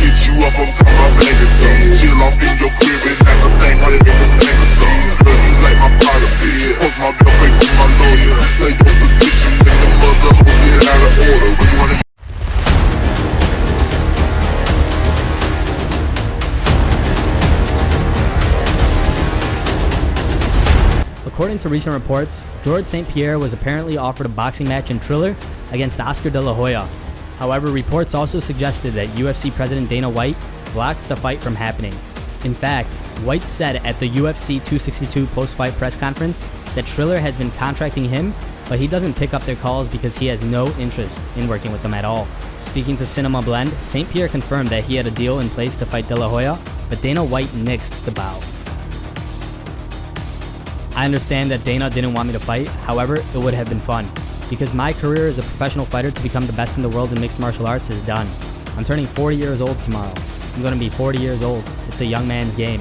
hit you up, I'm talking about banging some. Chill off in your crib and have a thing while the niggas think of some. Girl, you like my body, bitch. Post my bill, pay for my lawyer. Play your position, make the mother hoes get out of order. We wanna. According to recent reports, Georges St-Pierre was apparently offered a boxing match in Triller against Oscar De La Hoya. However, reports also suggested that UFC President Dana White blocked the fight from happening. In fact, White said at the UFC 262 post-fight press conference that Triller has been contracting him, but he doesn't pick up their calls because he has no interest in working with them at all. Speaking to Cinema Blend, St-Pierre confirmed that he had a deal in place to fight De La Hoya, but Dana White nixed the bout. I understand that Dana didn't want me to fight, however, it would have been fun, because my career as a professional fighter to become the best in the world in mixed martial arts is done. I'm turning 40 years old tomorrow. I'm going to be 40 years old. It's a young man's game.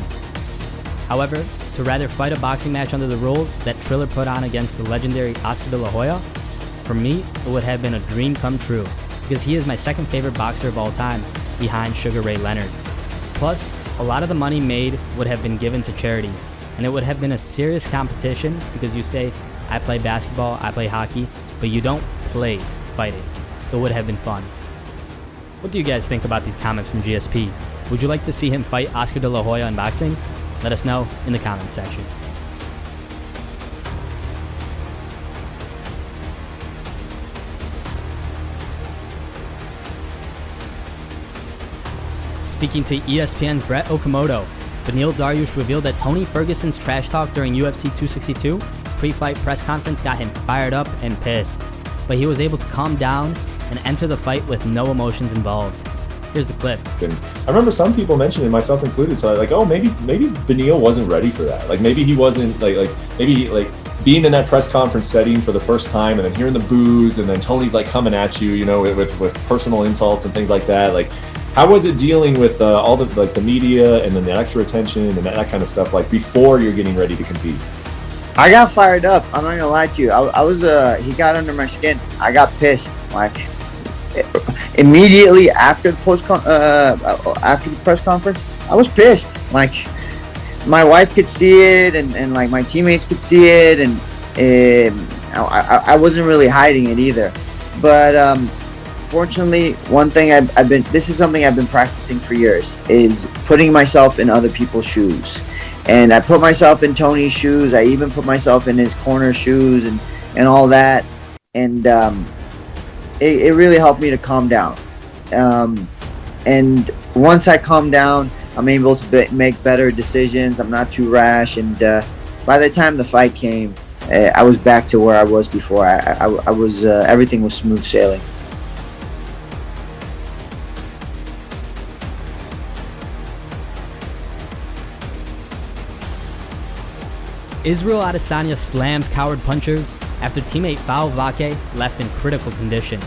However, to rather fight a boxing match under the rules that Triller put on against the legendary Oscar De La Hoya, for me, it would have been a dream come true, because he is my second favorite boxer of all time, behind Sugar Ray Leonard. Plus, a lot of the money made would have been given to charity, and it would have been a serious competition because you say, I play basketball, I play hockey, but you don't play fighting. It would have been fun. What do you guys think about these comments from GSP? Would you like to see him fight Oscar De La Hoya in boxing? Let us know in the comments section. Speaking to ESPN's Brett Okamoto, BENEIL DarIUSH revealed that Tony Ferguson's trash talk during UFC 262 pre-fight press conference got him fired up and pissed, but he was able to calm down and enter the fight with no emotions involved. Here's the clip. And I remember some people mentioning, myself included, so like, oh, maybe BENEIL wasn't ready for that. Like maybe he wasn't maybe being in that press conference setting for the first time and then hearing the boos and then Tony's like coming at you, you know, with personal insults and things like that. Like, how was it dealing with all the media and then the extra attention and that kind of stuff, like before you're getting ready to compete? I got fired up. I'm not gonna lie to you. I was he got under my skin. I got pissed. Like immediately after the press conference, I was pissed. Like my wife could see it, and like my teammates could see it, and I wasn't really hiding it either. But fortunately, one thing this is something I've been practicing for years, is putting myself in other people's shoes. And I put myself in Tony's shoes. I even put myself in his corner shoes and all that. And it really helped me to calm down. And once I calm down, I'm able to make better decisions. I'm not too rash. And by the time the fight came, I was back to where I was before. I was everything was smooth sailing. Israel Adesanya slams coward punchers after teammate Fau Vake left in critical condition.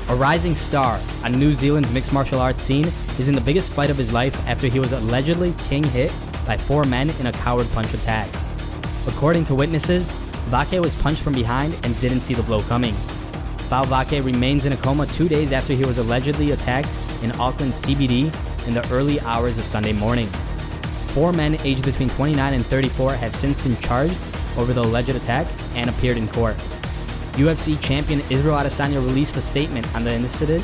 A rising star on New Zealand's mixed martial arts scene is in the biggest fight of his life after he was allegedly king hit by 4 men in a coward punch attack. According to witnesses, Vake was punched from behind and didn't see the blow coming. Fau Vake remains in a coma 2 days after he was allegedly attacked in Auckland's CBD in the early hours of Sunday morning. 4 men aged between 29 and 34 have since been charged over the alleged attack and appeared in court. UFC champion Israel Adesanya released a statement on the incident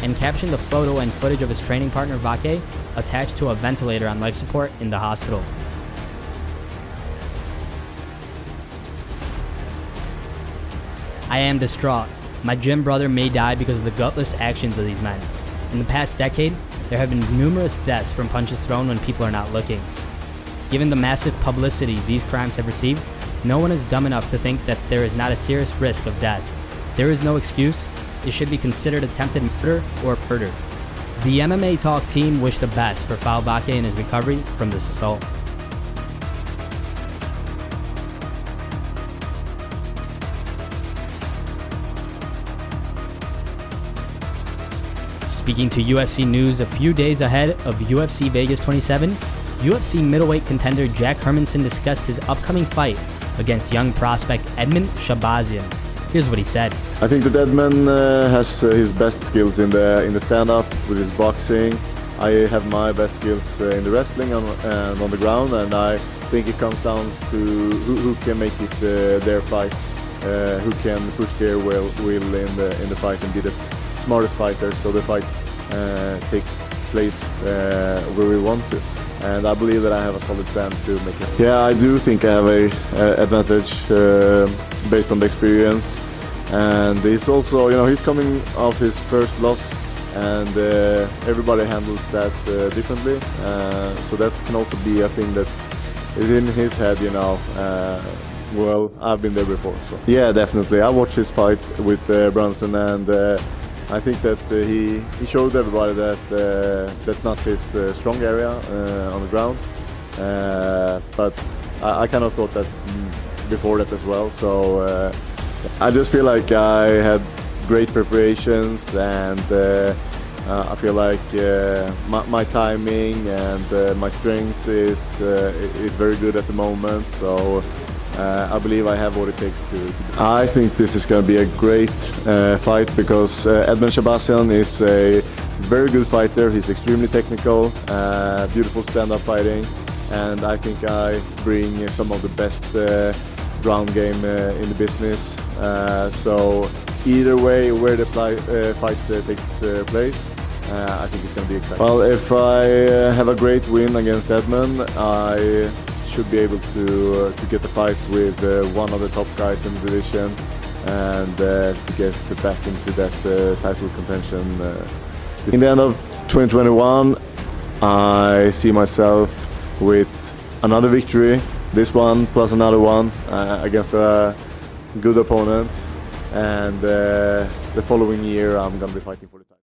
and captioned a photo and footage of his training partner Vake attached to a ventilator on life support in the hospital. I am distraught. My gym brother may die because of the gutless actions of these men. In the past decade, there have been numerous deaths from punches thrown when people are not looking. Given the massive publicity these crimes have received, no one is dumb enough to think that there is not a serious risk of death. There is no excuse. It should be considered attempted murder or murder. The MMA Talk team wished the best for Fau Vake in his recovery from this assault. Speaking to UFC News a few days ahead of UFC Vegas 27, UFC middleweight contender Jack Hermansson discussed his upcoming fight against young prospect Edmen Shahbazyan. Here's what he said. I think that Edmen has his best skills in the stand-up with his boxing. I have my best skills in the wrestling and on the ground, and I think it comes down to who can make it their fight, who can push their will in the fight and be the smartest fighter, so the fight takes place where we want to. And I believe that I have a solid plan to make it. Yeah, I do think I have a advantage based on the experience, and he's also, he's coming off his first loss, and everybody handles that differently. So that can also be a thing that is in his head, well, I've been there before. So yeah, definitely. I watched his fight with Brunson, and I think that he showed everybody that that's not his strong area on the ground. But I kind of thought that before that as well. So I just feel like I had great preparations, and I feel like my timing and my strength is very good at the moment. So I believe I have what it takes to I think this is going to be a great fight, because Edmen Shahbazyan is a very good fighter. He's extremely technical, beautiful stand-up fighting, and I think I bring some of the best ground game in the business. So either way, where the fight takes place, I think it's going to be exciting. Well, if I have a great win against Edmen, I should be able to get the fight with one of the top guys in the division, and to get back into that title contention. In the end of 2021, I see myself with another victory, this one plus another one against a good opponent, and the following year I'm going to be fighting for the